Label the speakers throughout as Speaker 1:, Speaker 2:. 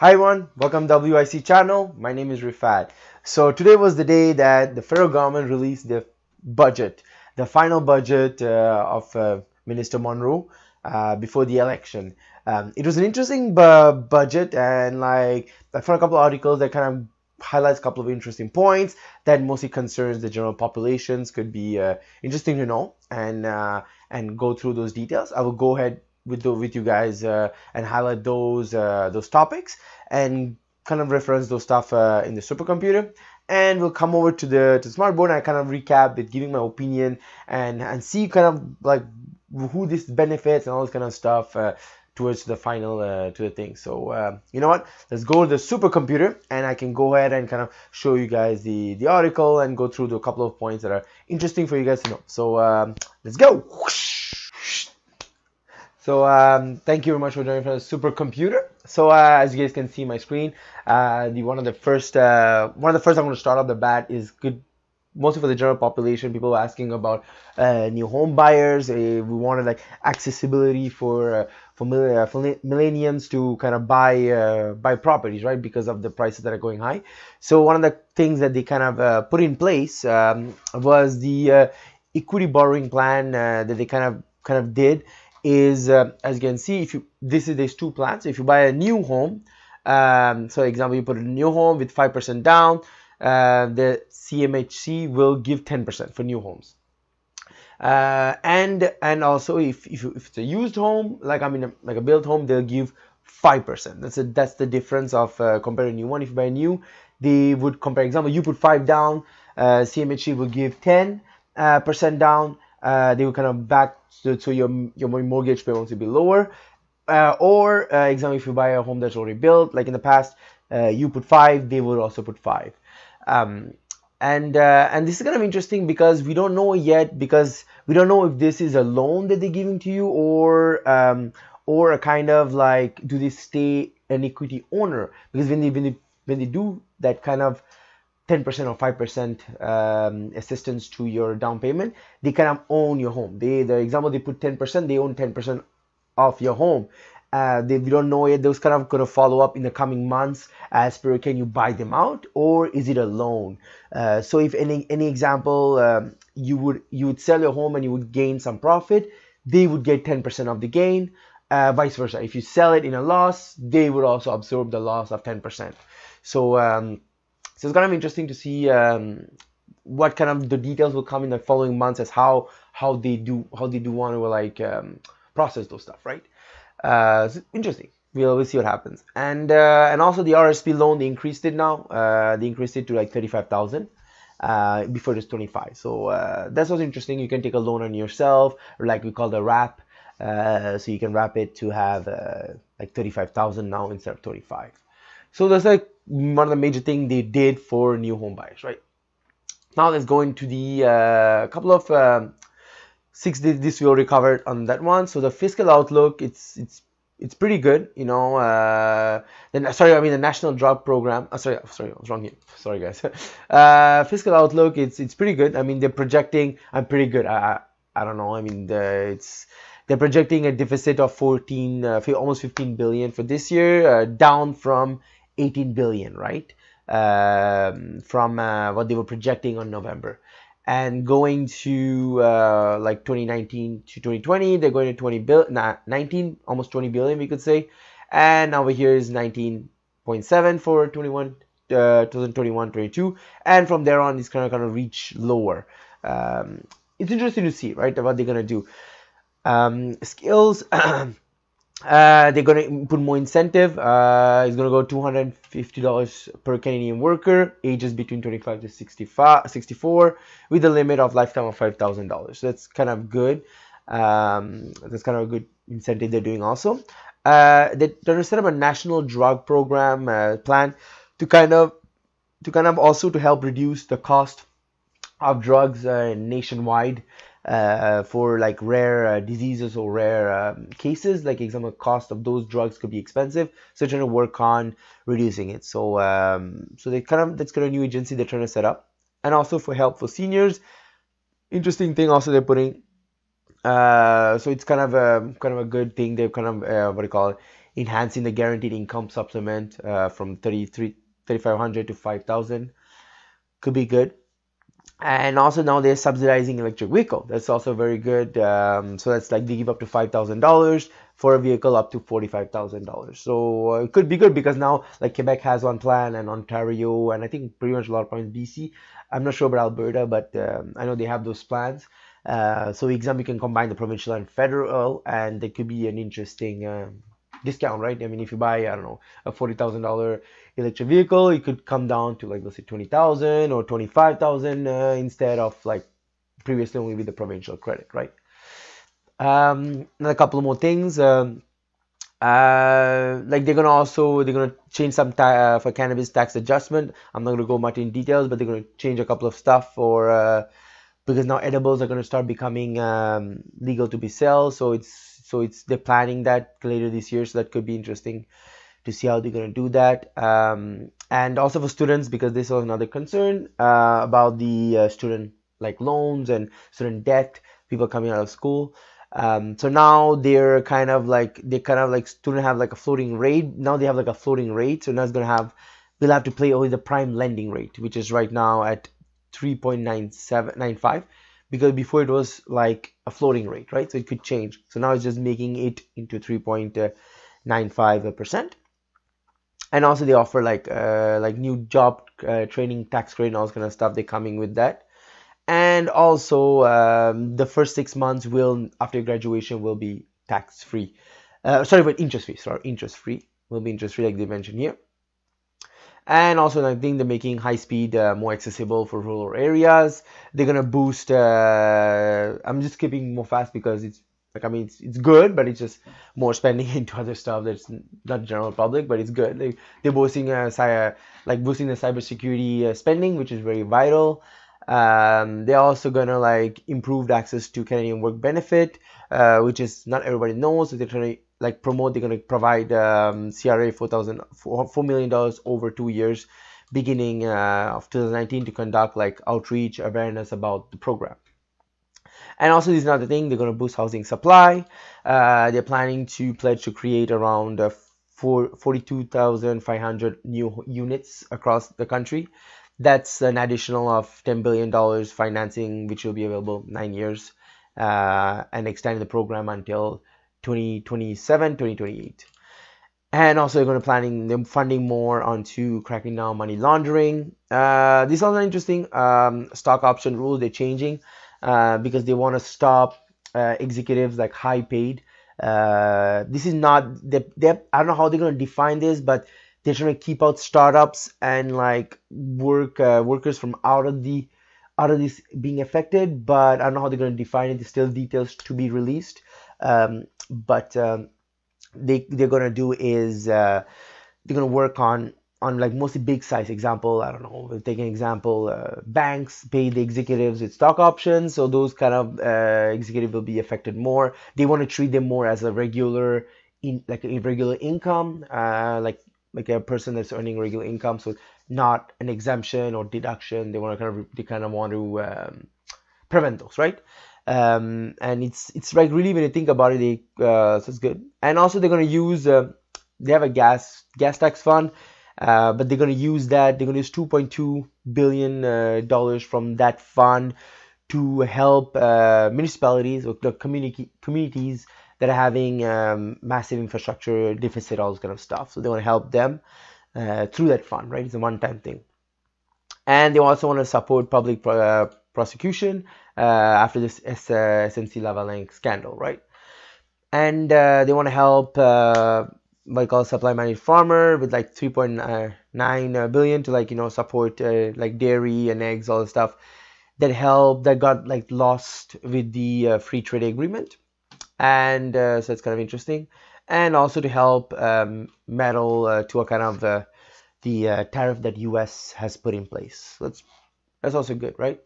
Speaker 1: Hi everyone, welcome to WIC channel. My name is Rifat. So today was the day that the federal government released the budget, the final budget of Minister Monroe before the election. It was an interesting budget, and like I found a couple of articles that kind of highlights a couple of interesting points that mostly concerns the general populations. Could be interesting to know and go through those details. I will go ahead with you guys and highlight those topics and kind of reference those stuff in the supercomputer, and we'll come over to the smartboard and I kind of recap with giving my opinion and see kind of like who this benefits and all this kind of stuff towards the final to the thing. So you know what, let's go to the supercomputer and I can go ahead and kind of show you guys the article and go through a couple of points that are interesting for you guys to know. So let's go. So thank you very much for joining for the supercomputer. So as you guys can see my screen, one of the first I'm going to start off the bat is good, mostly for the general population. People asking about new home buyers. We wanted like accessibility for millennials to kind of buy properties, right? Because of the prices that are going high. So one of the things that they kind of put in place was the equity borrowing plan that they kind of did. Is as you can see, there's two plans. If you buy a new home, so example, you put a new home with 5% down, the CMHC will give 10% for new homes. And also if it's a used home, like like a built home, they'll give 5%. That's the difference of compared to a new one. If you buy a new, they would compare, example, you put 5 down, CMHC will give 10% down. They will kind of back so your mortgage payments will be lower. Or example, if you buy a home that's already built, like in the past, you put 5, they will also put 5. And this is kind of interesting because we don't know yet, because we don't know if this is a loan that they're giving to you or a kind of like, do they stay an equity owner? Because when they do that kind of 10% or 5% assistance to your down payment, they kind of own your home. The example, they put 10%, they own 10% of your home. We don't know yet. Those kind of going to follow up in the coming months as per, can you buy them out or is it a loan? So if any example, you would sell your home and you would gain some profit, they would get 10% of the gain. Vice versa, if you sell it in a loss, they would also absorb the loss of 10%. So it's kind of interesting to see what kind of the details will come in the following months as how they do want to like process those stuff, right? So interesting. We'll see what happens. And also the RSP loan, they increased it now. They increased it to like 35,000. Before it was 25. So that's what's interesting. You can take a loan on yourself, or like we call the wrap. So you can wrap it to have like 35,000 now instead of 25. So that's like one of the major things they did for new home buyers, right? Now let's go into the couple of 6 days. This we already covered on that one. So the fiscal outlook, it's pretty good, you know. The national drug program. Sorry, I was wrong here. Sorry guys. Fiscal outlook, it's pretty good. I mean, they're projecting. I'm pretty good. I don't know. I mean, they're projecting a deficit of almost 15 billion for this year, down from 18 billion, right? From what they were projecting on November. And going to like 2019 to 2020, they're going to 19, almost 20 billion, we could say. And over here is 19.7 for 2021-22. And from there on, it's kind of reach lower. It's interesting to see, right, what they're going to do. Skills. They're going to put more incentive. It's going to go $250 per Canadian worker, ages between 25 to 64, with a limit of lifetime of $5,000. So that's kind of good. That's kind of a good incentive they're doing also. They're going to set up a national drug program plan to kind of also to help reduce the cost of drugs nationwide. For like rare diseases or rare cases, like example, cost of those drugs could be expensive, so they're trying to work on reducing it. So that's kind of a new agency they're trying to set up, and also for help for seniors. Interesting thing also they're putting. So it's kind of a good thing. They're kind of what do you call it? enhancing the guaranteed income supplement from 3,500 to 5,000. Could be good. And also now they're subsidizing electric vehicle. That's also very good. So that's like they give up to $5,000 for a vehicle up to $45,000. So it could be good because now like Quebec has one plan, and Ontario, and I think pretty much a lot of points BC. I'm not sure about Alberta, but I know they have those plans. So example, you can combine the provincial and federal, and it could be an interesting discount, right? I mean, if you buy, I don't know, a $40,000 electric vehicle, it could come down to like, let's say 20,000 or 25,000 instead of like previously only with the provincial credit, right? And a couple of more things. Like they're gonna change some for cannabis tax adjustment. I'm not gonna go much in details, but they're gonna change a couple of stuff for because now edibles are gonna start becoming legal to be sold. So they're planning that later this year, so that could be interesting to see how they're going to do that. And also for students, because this was another concern about the student like loans and student debt, people coming out of school. So now they're kind of like students have like a floating rate. Now they have like a floating rate, so now it's gonna they'll have to pay only the prime lending rate, which is right now at 3.9795. Because before it was like a floating rate, right? So it could change. So now it's just making it into 3.95%. And also they offer like new job training tax credit and all this kind of stuff. They're coming with that. And also the first 6 months after graduation will be tax free. But interest free. Interest free will be interest free, like they mentioned here. And also, I think they're making high speed more accessible for rural areas. They're gonna boost. I'm just skipping more fast because it's like, I mean, it's good, but it's just more spending into other stuff that's not general public, but it's good. They're boosting boosting the cybersecurity spending, which is very vital. They're also gonna like improve access to Canadian work benefit, which is not everybody knows. So they're trying to promote. They're going to provide CRA $4 million over 2 years, beginning of 2019, to conduct like outreach awareness about the program. And also, this is another thing, they're going to boost housing supply. They're planning to pledge to create around 42,500 new units across the country. That's an additional of $10 billion financing, which will be available 9 years, and extending the program until 2027, 2028. And also they're planning them funding more onto cracking down money laundering. This is also interesting. Stock option rules, they're changing because they want to stop executives like high paid. This is not I don't know how they're going to define this, but they're trying to keep out startups and like workers from out of this being affected, but I don't know how they're going to define it. There's still details to be released. But they're gonna do is they're gonna work on like mostly big size. Example, I don't know, we'll take an example, banks pay the executives with stock options, so those kind of executive will be affected more. They want to treat them more as a regular irregular income, like a person that's earning regular income, so not an exemption or deduction. They want to kind of want to prevent those, right? And it's like really, when you think about it, so it's good. And also they're going to use they have a gas tax fund, but they're going to use that. They're going to use $2.2 billion from that fund to help municipalities or the communities that are having massive infrastructure deficit, all this kind of stuff. So they want to help them through that fund, right? It's a one-time thing. And they also want to support public prosecution after this SNC-Lavalin scandal, right? And they want to help like all supply managed farmer with like 3.9 billion to like support like dairy and eggs, all the stuff that got like lost with the free trade agreement. And so it's kind of interesting. And also to help meddle to a kind of the tariff that US has put in place. So that's also good, right?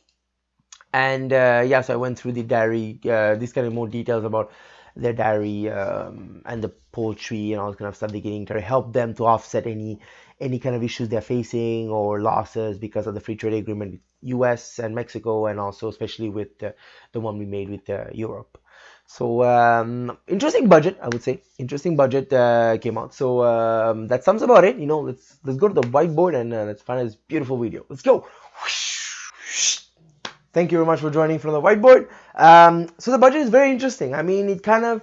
Speaker 1: And yeah, so I went through the dairy, these kind of more details about their dairy and the poultry and all this kind of stuff they're getting, to help them to offset any kind of issues they're facing or losses because of the free trade agreement with US and Mexico, and also especially with the one we made with Europe. So interesting budget, I would say. Interesting budget came out. So that sums about it. Let's go to the whiteboard and let's find this beautiful video. Let's go. Thank you very much for joining from the whiteboard. So the budget is very interesting. I mean, it kind of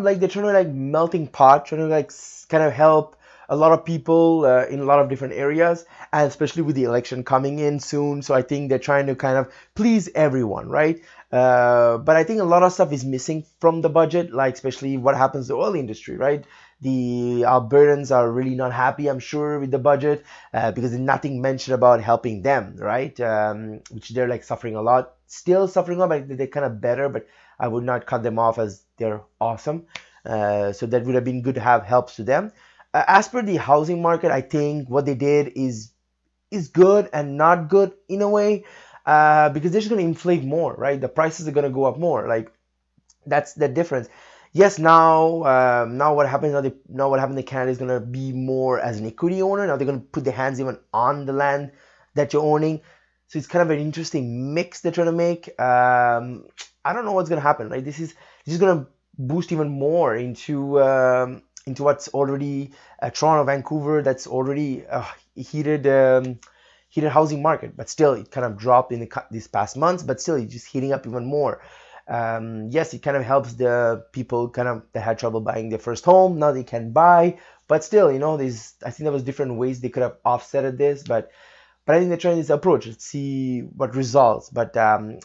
Speaker 1: like they're trying to like melting pot, trying to like kind of help a lot of people in a lot of different areas, and especially with the election coming in soon. So I think they're trying to kind of please everyone, right? But I think a lot of stuff is missing from the budget, like especially what happens to the oil industry, right? The Albertans are really not happy, I'm sure, with the budget because there's nothing mentioned about helping them, right? Which they're like suffering a lot, still suffering a lot, but they're kind of better, but I would not cut them off as they're awesome. So that would have been good to have helps to them. As per the housing market, I think what they did is good and not good in a way because they're just going to inflate more, right? The prices are going to go up more. Like that's the difference. Yes, now what happens now what happened in Canada is going to be more as an equity owner. Now they're going to put their hands even on the land that you're owning. So it's kind of an interesting mix they're trying to make. I don't know what's going to happen, right? This is going to boost even more into what's already Toronto, Vancouver, that's already heated housing market, but still it kind of dropped in these past months, but still it's just heating up even more. Yes, it kind of helps the people that had trouble buying their first home. Now they can buy, but still, I think there was different ways they could have offsetted this, but I think they're trying this approach. Let's see what results. But I'm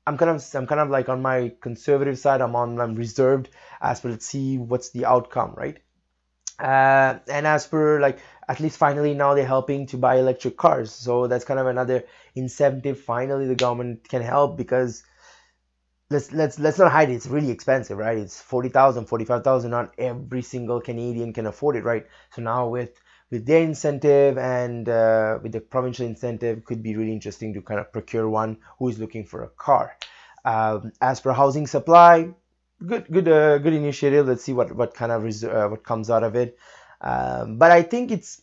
Speaker 1: kind of like on my conservative side. I'm reserved as per let's see what's the outcome, right? And as per like at least finally now they're helping to buy electric cars, so that's kind of another incentive. Finally, the government can help because let's not hide it, it's really expensive, right? It's 40,000, 45,000. Not every single Canadian can afford it, right? So now with their incentive and with the provincial incentive, could be really interesting to kind of procure one who is looking for a car. As per housing supply, good initiative. Let's see what kind of what comes out of it. But I think it's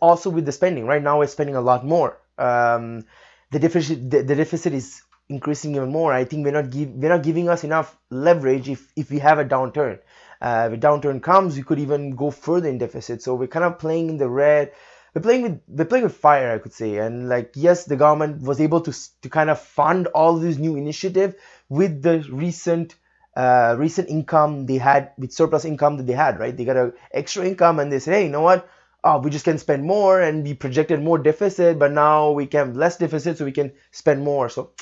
Speaker 1: also with the spending. Right now we're spending a lot more. The deficit is increasing even more. I think we're not giving us enough leverage if we have a downturn. If a downturn comes, we could even go further in deficit. So we're kind of playing in the red. We're playing with fire, I could say. And like, yes, the government was able to kind of fund all these new initiatives with the recent income they had, with surplus income that they had, right? They got an extra income and they said, hey, you know what? Oh, we just can spend more, and we projected more deficit, but now we can have less deficit, so we can spend more. So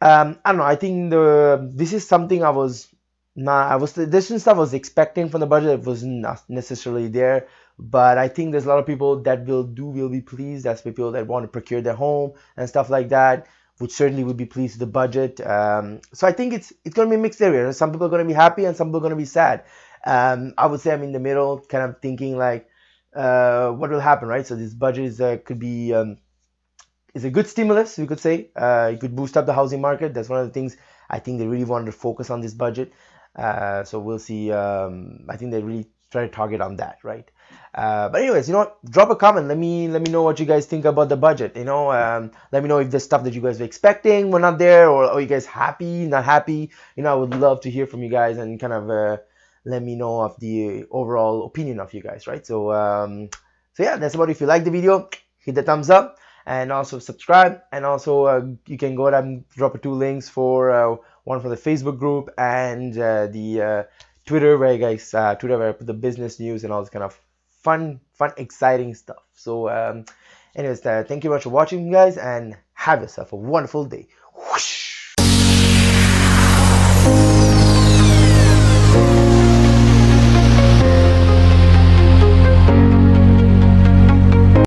Speaker 1: I don't know. I think this is something there's some stuff I was expecting from the budget. It was not necessarily there, but I think there's a lot of people that will be pleased. That's people that want to procure their home and stuff like that, which certainly would be pleased with the budget. So I think it's going to be a mixed area. Some people are going to be happy and some people are going to be sad. I would say I'm in the middle, kind of thinking like, what will happen, right? So this budget could be is a good stimulus, we could say. It could boost up the housing market. That's one of the things I think they really wanted to focus on this budget. So we'll see. I think they really try to target on that, right? But anyways, drop a comment. Let me know what you guys think about the budget. Let me know if the stuff that you guys were expecting were not there, or are you guys happy, not happy? I would love to hear from you guys and kind of let me know of the overall opinion of you guys, right? So yeah, that's about it. If you like the video, hit the thumbs up and also subscribe. And also you can go ahead and drop 2 links for one for the Facebook group and the Twitter, where where I put the business news and all this kind of fun, exciting stuff. So anyways, thank you very much for watching, guys, and have yourself a wonderful day. Whoosh!